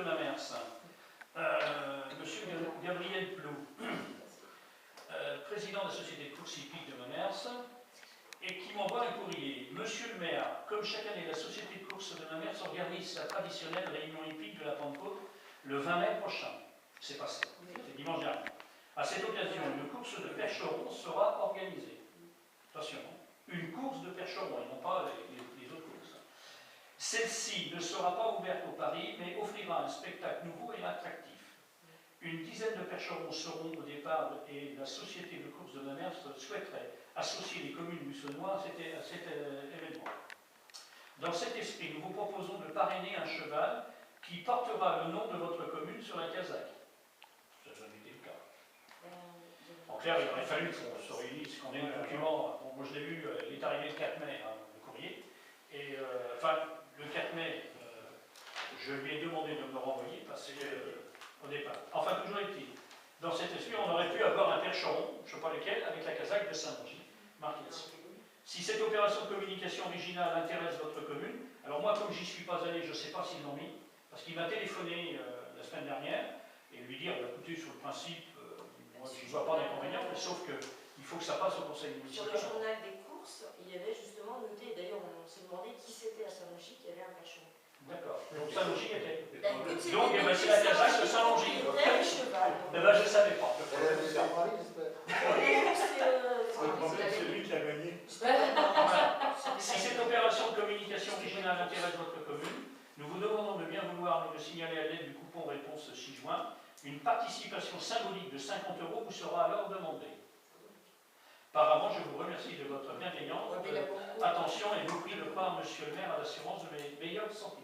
de la Mers, Monsieur Gabriel Plou, président de la société de course hippique de Mamers, et qui m'envoie un courrier. Monsieur le maire, comme chaque année, la société de course de Mamers organise sa traditionnelle réunion hippique de la Pentecôte le 20 mai prochain. C'est passé, c'est dimanche dernier. À cette occasion, une course de percherons sera organisée. Attention, une course de percherons et non pas les autres courses. Celle-ci ne sera pas ouverte au pari, mais offrira un spectacle nouveau et attractif. Une dizaine de percherons seront au départ et la société de course de Mamers souhaiterait associer les communes musulmanes à cet événement. Dans cet esprit, nous vous proposons de parrainer un cheval qui portera le nom de votre commune sur la casaque. Ça n'a jamais été le cas. En clair, il aurait fallu qu'on se réunisse, qu'on ait un document. Bon, moi je l'ai vu, il est arrivé le 4 mai, hein, le courrier. Et enfin, le 4 mai, je lui ai demandé de me renvoyer parce que, au départ. Enfin, toujours est-il, dans cet esprit, on aurait pu avoir un percheron, je ne sais pas lequel, avec la casaque de Saint-Mongy, marqué dessus. Si cette opération de communication originale intéresse votre commune, alors moi, comme j'y suis pas allé, je ne sais pas s'ils l'ont mis, parce qu'il m'a téléphoné la semaine dernière, et lui dire, écoutez, sur le principe, moi, je ne vois pas d'inconvénient, sauf qu'il faut que ça passe au conseil municipal. Sur le journal des courses, il y avait justement noté, d'ailleurs on s'est demandé qui c'était à Saint-Mongy qui avait un percheron. D'accord. Donc Saint-Mongy était. Donc c'est la casaque de Saint-Mongy. Eh bien, je ne savais pas. C'est lui qui a gagné. Si cette opération de communication originale intéresse votre commune, nous vous demandons de bien vouloir nous le signaler à l'aide du coupon réponse 6 juin. Une participation symbolique de 50 € vous sera alors demandée. Par avance, je vous remercie de votre bienveillance, attention et vous prie de croire, monsieur le maire, à l'assurance de mes meilleurs sentiments.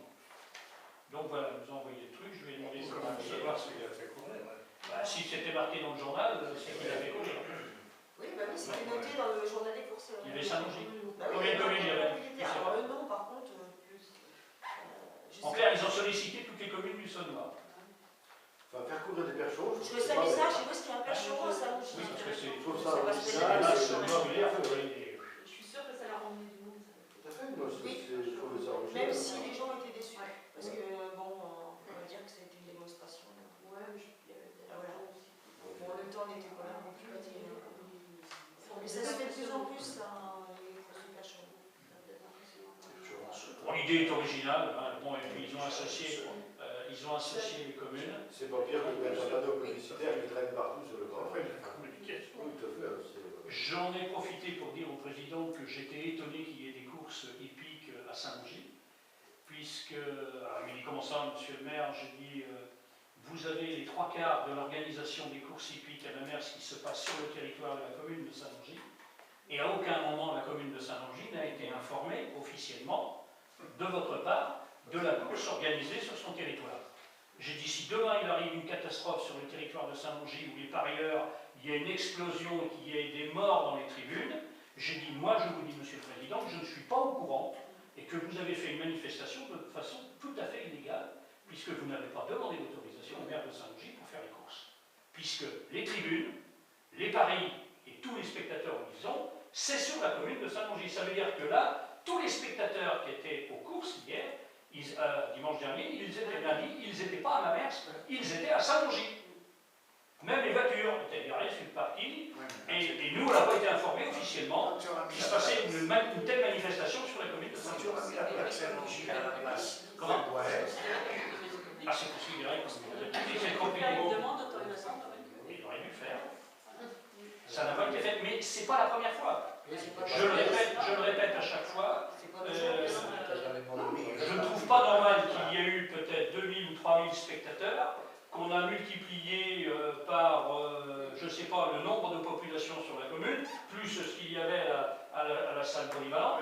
Donc voilà, nous avons envoyé le truc, je lui ai demandé comment savoir ce qu'il a fait courir. Si c'était marqué dans le journal, c'est qu'il avait courir. Oui, bah oui, c'était noté dans le journal des courses. Il y avait Saint-Mongy. Combien de communes il y avait? Alors le nom, par contre, en clair, ils ont sollicité toutes les communes du Saône-Noir. Enfin, faire courir des percherons, je trouvais ça bizarre, je sais pas ce qu'il y a un percheron à Saint-Mongy. Oui, parce que c'est il faut ça. Je suis sûre que ça l'a ramené du monde. Tout à fait, moi, il faut le savoir. Même si les gens étaient déçus. Parce que, bon, on va dire que ça a été une démonstration. Ouais, mais il y avait des gens aussi. Bon, le temps n'était pas là non plus. Mais ça se fait de plus en plus, ça, les courses de percherons. Bon, l'idée est originale, hein. Bon, et puis ils ont associé les communes. C'est pas pire que de mettre un panneau publicitaire qui traîne partout sur le bord. Après, la communication. Oui, tout à fait. J'en ai profité pour dire au président que j'étais étonné qu'il y ait des courses hippiques à Saint-Mongy, puisque, alors il dit comment ça, monsieur le maire, j'ai dit, vous avez les 3/4 de l'organisation des courses hippiques à Mamers qui se passe sur le territoire de la commune de Saint-Mongy, et à aucun moment la commune de Saint-Mongy n'a été informée officiellement de votre part de la course organisée sur son territoire. J'ai dit, si demain il arrive une catastrophe sur le territoire de Saint-Mongy où les parieurs, il y a une explosion et qu'il y ait des morts dans les tribunes, j'ai dit, moi je vous dis, monsieur le président, que je ne suis pas au courant et que vous avez fait une manifestation de façon tout à fait illégale, puisque vous n'avez pas demandé l'autorisation au maire de Saint-Mongy pour faire les courses. Puisque les tribunes, les paris et tous les spectateurs où ils ont, c'est sur la commune de Saint-Mongy. Ça veut dire que là, tous les spectateurs qui étaient aux courses hier, dimanche dernier, ils étaient lundi, ils n'étaient pas à Mamers, ils étaient à Saint-Mongy. Même les voitures étaient garées sur le parking, et nous, on n'a pas été informés officiellement qu'il se passait une telle manifestation sur la commune de Saint-Mongy. On a mis la plaque Saint-Mongy à la place. Comment? Ah, c'est considéré comme c'est compliqué. Il demande d'autorisation. Il aurait dû le faire. Ça n'a pas été fait, mais c'est pas la première fois. Je le répète à chaque fois. Je ne trouve pas normal qu'il y ait eu peut-être 2000 ou 3000 spectateurs, qu'on a multiplié par, je ne sais pas, le nombre de populations sur la commune, plus ce qu'il y avait à la salle polyvalente,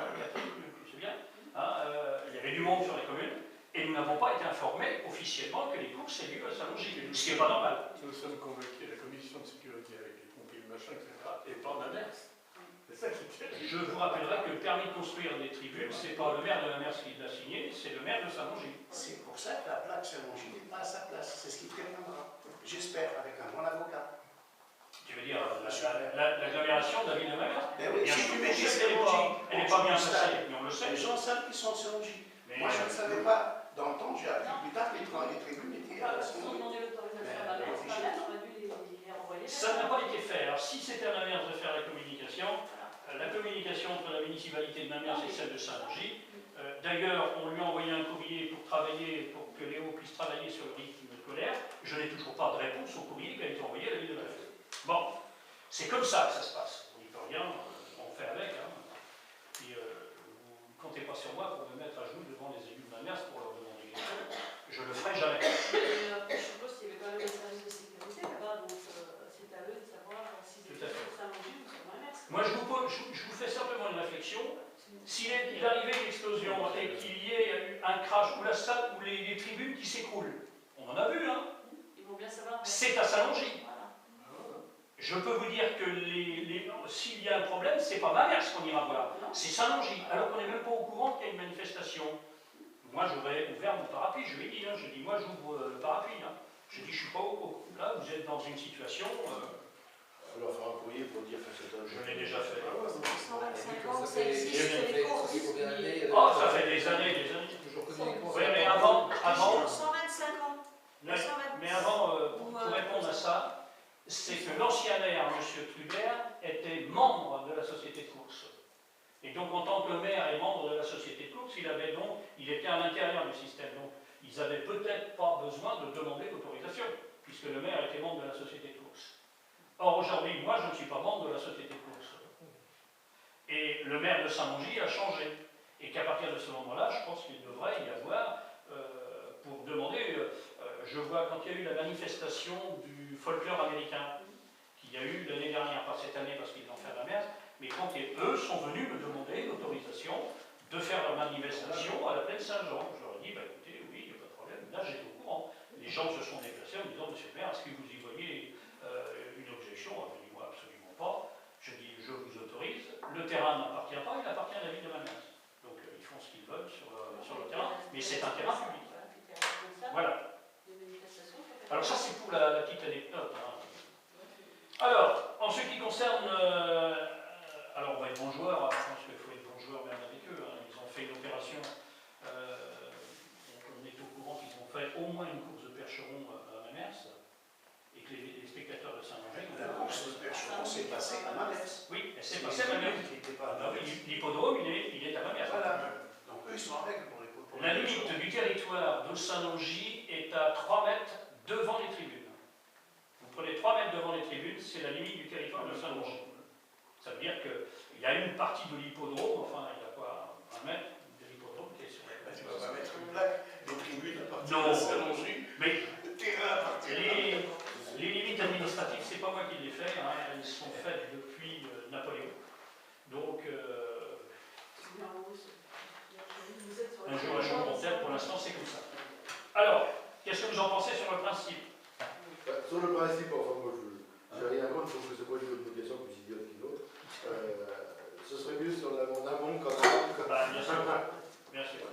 c'est bien, hein, il y avait du monde sur les communes, et nous n'avons pas été informés officiellement que les courses aient lieu à Saint-Mongy, ce qui n'est pas normal. Nous sommes convoqués, la commission de sécurité avec les pompiers, le machin, etc., et pas Mamers. C'est ça qui est terrible. Je vous rappellerai que le permis de construire des tribunes, ce n'est pas le maire de Mamers qui l'a signé, c'est le maire de Saint-Mongy. C'est pour ça que la plaque Saint-Mongy n'est pas à sa place. C'est ce qui préviendra. J'espère, avec un bon avocat. Tu veux dire l'agglomération de la ville de Mamers? Mais oui, bien si sûr, tu mets elle n'est pas bien placée, mais on le sait. Les gens savent qu'ils sont à Saint-Mongy. Mais moi, je ne savais pas. Dans le temps, j'ai appris plus tard que les tribunes étaient Ils ont demandé l'autorisation à la mère, la mère aurait dû les renvoyer. Ça n'a pas été fait. Alors si c'était à Mamers de faire la communication entre la municipalité de Mamers et celle de Saint-Longis, d'ailleurs on lui a envoyé un courrier pour travailler, pour que Léo puisse travailler sur le rythme scolaire. Je n'ai toujours pas de réponse au courrier qui a été envoyé à la ville de Mamers. Bon, c'est comme ça que ça se passe. On n'y peut rien, on fait avec. Hein. Puis, vous ne comptez pas sur moi pour me mettre à genoux devant les élus de Mamers pour leur demander quelque chose. Je le ferai jamais. Je suppose qu'il y avait quand même des services de sécurité là-bas, donc c'est à eux de savoir s'ils étaient sur Saint-Longis ou sur Mamers. Moi, je vous fais simplement une réflexion. S'il arrivait une explosion et qu'il y ait un crash ou la salle ou les tribunes qui s'écroulent, on en a vu, hein. Ils vont bien savoir. C'est à Saint-Longis. Voilà. Je peux vous dire que s'il y a un problème, c'est pas Mamers qu'on ira voir, c'est Saint-Longis, alors qu'on n'est même pas au courant qu'il y a une manifestation. Moi, j'aurais ouvert mon parapluie, je lui ai dit, hein, j'ai dit, moi, j'ouvre le parapluie. Hein. J'ai dit, je suis pas au courant. Là, vous êtes dans une situation... On leur fera un courrier pour dire que c'est un jeu. Je l'ai déjà fait. 125 ans, ça existe, les courses. Oh, ça fait des années, toujours. Oui, mais avant 125 ans. mais avant, pour répondre à ça, c'est que l'ancien maire, M. Trubert, était membre de la société de course. Et donc, en tant que maire et membre de la société de course, il était à l'intérieur du système. Donc, ils n'avaient peut-être pas besoin de demander l'autorisation, puisque le maire était membre de la société de course. Or, aujourd'hui, moi, je ne suis pas membre de la société de course. Et le maire de Saint-Longis a changé. Et qu'à partir de ce moment-là, je pense qu'il devrait y avoir, pour demander, je vois quand il y a eu la manifestation du folklore américain, qu'il y a eu l'année dernière, pas cette année parce qu'ils l'ont fait à Mamers, mais quand eux sont venus me demander l'autorisation de faire leur manifestation à la plaine Saint-Jean. Je leur ai dit, bah, écoutez, oui, il n'y a pas de problème, là j'étais au courant. Les gens se sont déplacés en me disant, monsieur le maire, est-ce que vous y voyez une objection? Je dis, moi, absolument pas. Je dis, je vous autorise. Le terrain n'appartient pas, il appartient à la ville de Mamers. Donc, ils font ce qu'ils veulent sur le terrain, mais c'est un terrain public. Voilà. Alors, ça, c'est pour la petite anecdote. Hein. Alors, en ce qui concerne. Alors, on va être bon joueur, je pense qu'il faut être bon joueur même avec eux. Hein. Ils ont fait une opération. On est au courant qu'ils ont fait au moins une course de percheron à Mamers. Et que les spectateurs de Saint-Longis. La course de percheron s'est passée à Mamers. Oui, elle s'est passée à Mamers. L'hippodrome, il est à Mamers. Voilà. Donc eux, ils sont en règle pour les courses. La limite du territoire de Saint-Longis est à 3 mètres devant les tribunes. Vous prenez 3 mètres devant les tribunes, c'est la limite du territoire de Saint-Longis. Ça veut dire qu'il y a une partie de l'hippodrome, enfin, il y a quoi, 1 mètre de l'hippodrome qui est sur la Tu vas pas mettre une plaque des tribunes à partir non, de Saint-Longis, mais le terrain à partir de les limites administratives, c'est pas moi qui les fais, hein, elles sont faites depuis Napoléon. Donc, un jour pour terre, pour l'instant, c'est comme ça. Alors, qu'est-ce que vous en pensez sur le principe? Sur le principe, enfin, moi, je n'ai rien contre, je trouve que c'est pas une question plus idiote qu'une autre. Ce serait mieux sur mon amont quand même. Bah, bien sûr. Bien sûr.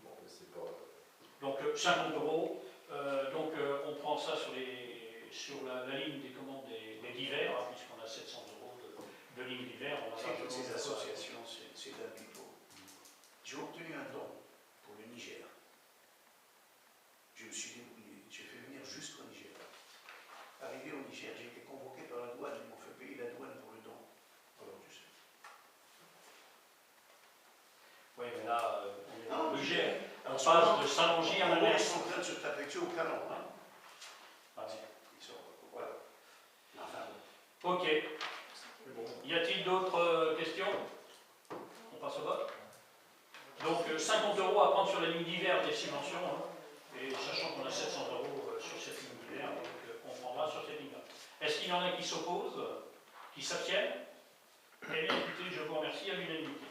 Bon, mais c'est pas. Donc, 50 €. Donc, on prend ça sur la ligne des commandes des divers, hein, puisqu'on a 700 € de ligne d'hiver. C'est toutes ces associations, c'est un pipeau. J'ai obtenu un don pour le Niger. Je me suis débrouillé, j'ai fait venir jusqu'au Niger. Arrivé au Niger, j'ai été convoqué par la douane, ils m'ont fait payer la douane pour le don. Alors tu sais. Oui, mais là, on est dans le Non, Niger. On passe de Saint-Longis à Mamers. Ils sont en train de se taper dessus au canon. Hein. Ah, Ils sont. Voilà. Enfin, ok. Y a-t-il d'autres questions? On passe au vote. Donc 50 € à prendre sur la ligne d'hiver des subventions, hein, et sachant qu'on a 700 € sur cette ligne d'hiver, donc on prendra sur cette ligne-là. Est-ce qu'il y en a qui s'opposent, qui s'abstiennent? Eh bien écoutez, je vous remercie à l'unanimité.